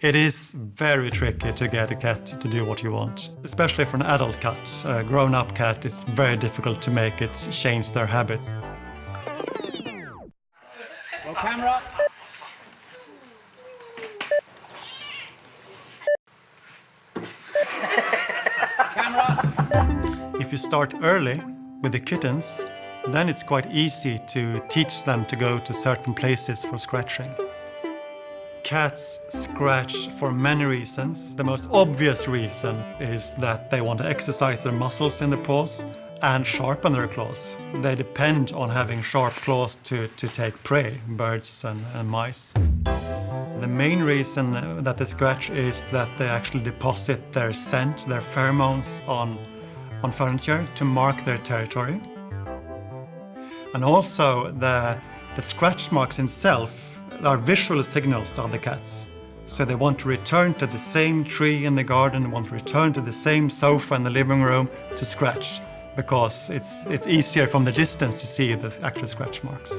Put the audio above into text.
It is very tricky to get a cat to do what you want, especially for an adult cat. A grown-up cat, it's very difficult to make it change their habits. Roll camera. Camera. If you start early with the kittens, then it's quite easy to teach them to go to certain places for scratching. Cats scratch for many reasons. The most obvious reason is that they want to exercise their muscles in their paws and sharpen their claws. They depend on having sharp claws to take prey, birds and mice. The main reason that they scratch is that they actually deposit their scent, their pheromones on furniture to mark their territory. And also the scratch marks themselves are visual signals to other cats. So they want to return to the same tree in the garden, they want to return to the same sofa in the living room to scratch, because it's easier from the distance to see the actual scratch marks.